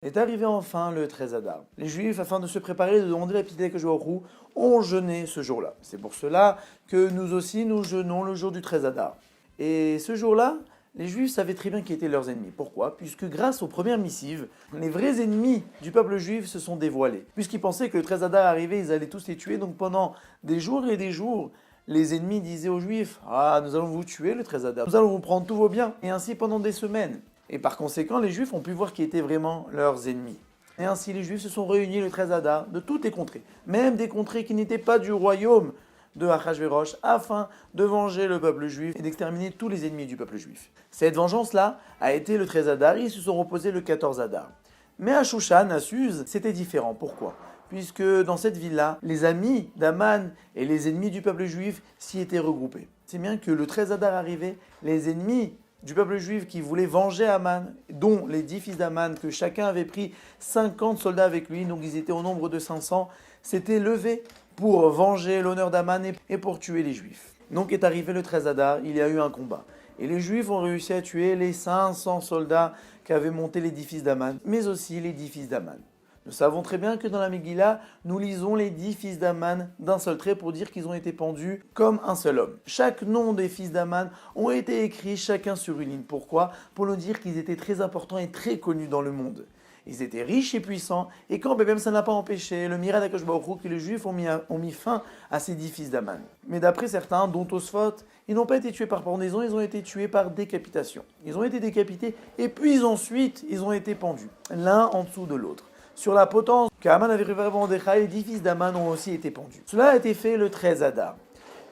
Est arrivé enfin le 13 Adar. Les Juifs, afin de se préparer, de demander la pitié d'Akadosh Baruch Hu, ont jeûné ce jour-là. C'est pour cela que nous aussi, nous jeûnons le jour du 13 Adar. Et ce jour-là, les Juifs savaient très bien qui étaient leurs ennemis. Pourquoi ? Puisque grâce aux premières missives, les vrais ennemis du peuple juif se sont dévoilés. Puisqu'ils pensaient que le 13 Adar arrivait, ils allaient tous les tuer. Donc pendant des jours et des jours, les ennemis disaient aux Juifs « Ah, nous allons vous tuer le 13 Adar, nous allons vous prendre tous vos biens. » Et ainsi pendant des semaines. Et par conséquent, les Juifs ont pu voir qui étaient vraiment leurs ennemis. Et ainsi, les Juifs se sont réunis le 13 Adar de toutes les contrées, même des contrées qui n'étaient pas du royaume de Achashverosh, afin de venger le peuple juif et d'exterminer tous les ennemis du peuple juif. Cette vengeance-là a été le 13 Adar, ils se sont reposés le 14 Adar. Mais à Shushan, à Suse, c'était différent. Pourquoi ? Puisque dans cette ville-là, les amis d'Aman et les ennemis du peuple juif s'y étaient regroupés. C'est bien que le 13 Adar arrivait, les ennemis du peuple juif qui voulait venger Aman, dont les 10 fils d'Aman, que chacun avait pris 50 soldats avec lui, donc ils étaient au nombre de 500, s'étaient levés pour venger l'honneur d'Aman et pour tuer les Juifs. Donc est arrivé le 13 Adar, il y a eu un combat. Et les Juifs ont réussi à tuer les 500 soldats qu'avaient montés les 10 fils d'Aman, mais aussi les 10 fils d'Aman. Nous savons très bien que dans la Megillah, nous lisons les 10 fils d'Aman d'un seul trait pour dire qu'ils ont été pendus comme un seul homme. Chaque nom des fils d'Aman ont été écrits chacun sur une ligne. Pourquoi ? Pour nous dire qu'ils étaient très importants et très connus dans le monde. Ils étaient riches et puissants, et quand même ça n'a pas empêché le miracle d'Akadosh Baruch Hu que les Juifs ont mis fin à ces 10 fils d'Aman. Mais d'après certains, dont Tosfot, ils n'ont pas été tués par pendaison, ils ont été tués par décapitation. Ils ont été décapités, et puis ensuite, ils ont été pendus, l'un en dessous de l'autre. Sur la potence qu'Aman avait révélée à Mordechai, les 10 fils d'Aman ont aussi été pendus. Cela a été fait le 13 Adar.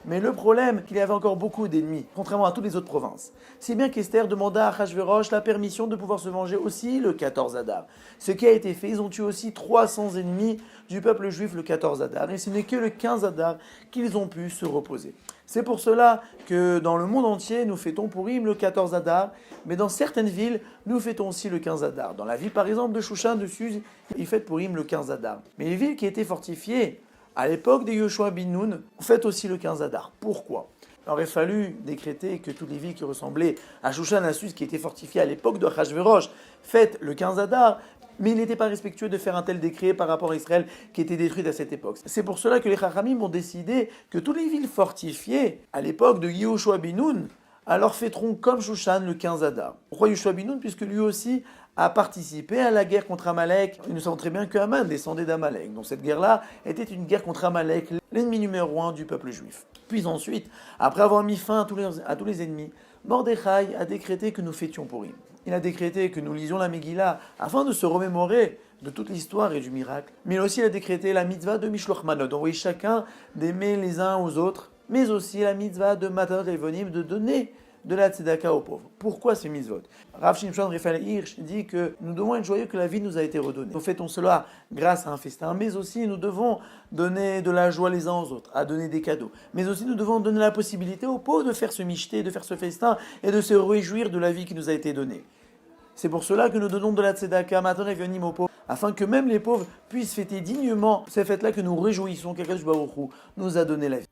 Mais le problème, qu'il y avait encore beaucoup d'ennemis, contrairement à toutes les autres provinces. C'est bien qu'Esther demanda à Achashverosh la permission de pouvoir se venger aussi le 14 Adar. Ce qui a été fait, ils ont tué aussi 300 ennemis du peuple juif le 14 Adar. Et ce n'est que le 15 Adar qu'ils ont pu se reposer. C'est pour cela que dans le monde entier, nous fêtons Purim le 14 Adar, mais dans certaines villes, nous fêtons aussi le 15 Adar. Dans la ville par exemple de Shushan, de Suse, ils fêtent Purim le 15 Adar. Mais les villes qui étaient fortifiées à l'époque de Yoshua bin Nun, fêtent aussi le 15 Adar. Pourquoi ? Il aurait fallu décréter que toutes les villes qui ressemblaient à Shushan, à Suse, qui étaient fortifiées à l'époque de Achashverosh, fêtent le 15 Adar, mais il n'était pas respectueux de faire un tel décret par rapport à Israël qui était détruite à cette époque. C'est pour cela que les Chachamim ont décidé que toutes les villes fortifiées à l'époque de Yehoshua bin Nun, alors fêteront comme Shushan le 15 Adar. Pourquoi Yehoshua bin Nun ? Puisque lui aussi a participé à la guerre contre Amalek. Nous savons très bien que Aman descendait d'Amalek. Donc cette guerre-là était une guerre contre Amalek, l'ennemi numéro 1 du peuple juif. Puis ensuite, après avoir mis fin à tous les ennemis, Mordechai a décrété que nous fêtions Purim. Il a décrété que nous lisions la Megillah afin de se remémorer de toute l'histoire et du miracle. Mais aussi il a décrété la mitzvah de Mishloach Manot, d'envoyer chacun d'aimer les uns aux autres, mais aussi la mitzvah de Matanot Levonim, de donner de la tzedaka aux pauvres. Pourquoi ces mitzvot ? Rav Shimshon Raphaël Hirsch dit que nous devons être joyeux que la vie nous a été redonnée. Nous fêtons cela grâce à un festin, mais aussi nous devons donner de la joie les uns aux autres, à donner des cadeaux. Mais aussi nous devons donner la possibilité aux pauvres de faire ce michté, de faire ce festin et de se réjouir de la vie qui nous a été donnée. C'est pour cela que nous donnons de la tzedaka, Matanot Levonim aux pauvres, afin que même les pauvres puissent fêter dignement ces fêtes-là que nous réjouissons qu'Akadosh Baruch Hu nous a donné la vie.